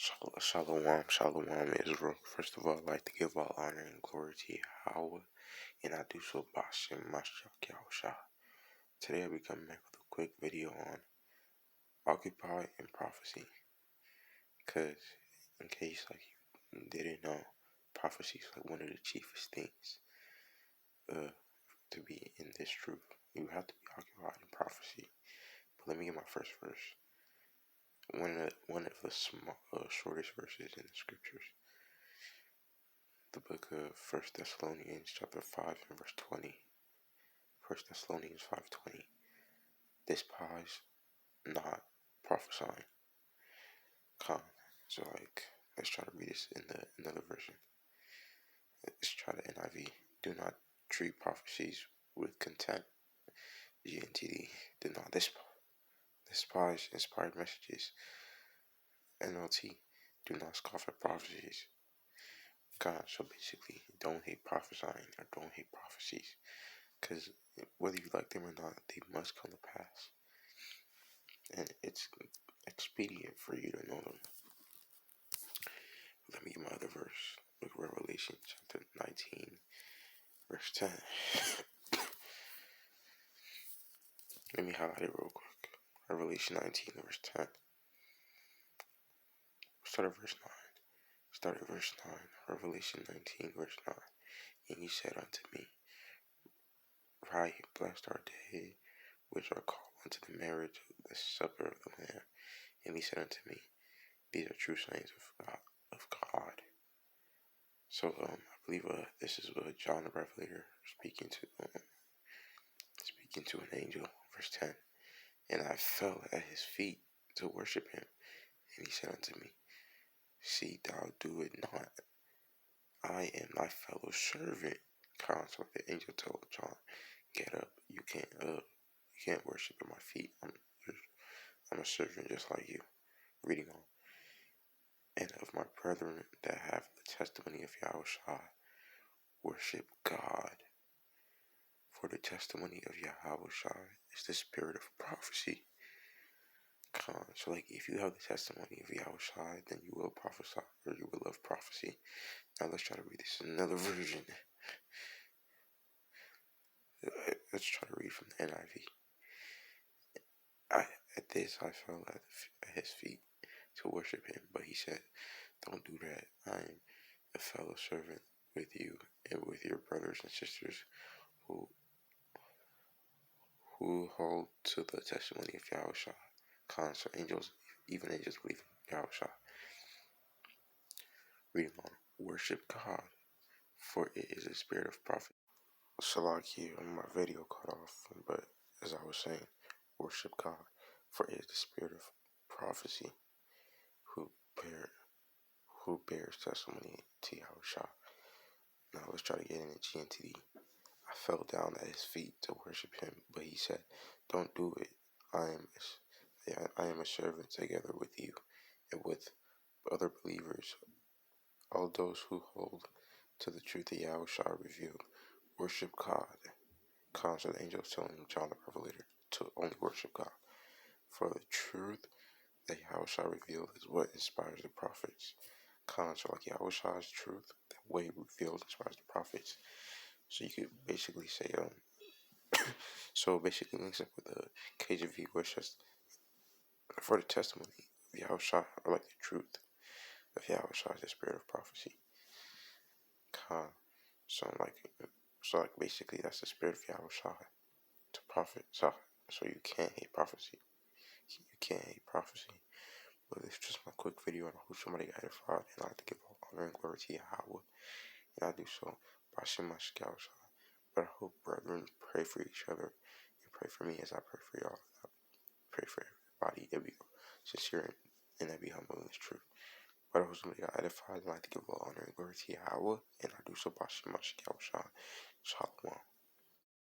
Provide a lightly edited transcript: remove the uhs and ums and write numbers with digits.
Shalom, shalom, Israel. First of all, I'd like to give all honor and glory to Yahweh, and I do so by Shem Mashiach Yahushua. Today I'll be coming back with a quick video on Occupy and Prophecy, because in case you didn't know, prophecy is like one of the chiefest things to be in this truth. You have to be occupied in prophecy. But let me get my first verse. One of the shortest verses in the scriptures. The book of 1 Thessalonians chapter 5 and verse 20. 1 Thessalonians 5:20. Despise not prophesying. So let's try to read this in another version. Let's try the NIV. Do not treat prophecies with contempt. GNTD. Do not despise inspired messages. NLT. Do not scoff at prophecies. So basically, don't hate prophesying or don't hate prophecies, because whether you like them or not, they must come to pass, and it's expedient for you to know them. Let me get my other verse. Look, Revelation chapter 19, verse 10. Let me highlight it real quick. Revelation 19, verse 10. Start at verse 9. Revelation 19, verse 9. And he said unto me, Write, blessed are they which are called unto the marriage of the supper of the Lamb. And he said unto me, These are true sayings of God. So I believe this is John the Revelator speaking to an angel. Verse 10. And I fell at his feet to worship him. And he said unto me, See thou do it not. I am thy fellow servant. So the angel told John, Get up. You can't worship at my feet. I'm a servant just like you. Reading on. And of my brethren that have the testimony of Yahushua, worship God. For the testimony of Yahushua is the spirit of prophecy. So if you have the testimony of Yahushua, then you will prophesy, or you will love prophecy. Now let's try to read this in another version. Let's try to read from the NIV. At this I fell at his feet to worship him, but he said, Don't do that. I am a fellow servant with you and with your brothers and sisters who hold to the testimony of Yahushua. So even angels believe in Yahushua. Reading on. Worship God, for it is a spirit of prophecy. Salaki, my video cut off, but as I was saying, worship God, for it is the spirit of prophecy who bears testimony to Yahushua. Now let's try to get into GNTD. I fell down at his feet to worship him, but he said, Don't do it. I am a servant together with you and with other believers, all those who hold to the truth that Yahushua revealed. Worship God. So the angel is telling John the Revelator to only worship God. For the truth that Yahushua revealed is what inspires the prophets. So Yahushua's truth, that way revealed inspires the prophets. So you could basically say, so basically links up with the KJV, which says, for the testimony of Yahushua, or the truth of Yahushua is the spirit of prophecy. So basically that's the spirit of Yahushua to prophet. So you can't hate prophecy. You can't hate prophecy. But it's just my quick video on who somebody got edified, and I like to give all honor and glory to Yahweh. And I do so by Shem Mashiach Yahushua. But I hope, brethren, pray for each other and pray for me as I pray for y'all. I pray for everybody that be sincere and that be humble in this truth. But I hope somebody got edified, and I like to give all honor and glory to Yahweh. And I do so by Shem Mashiach Yahushua. Shalom.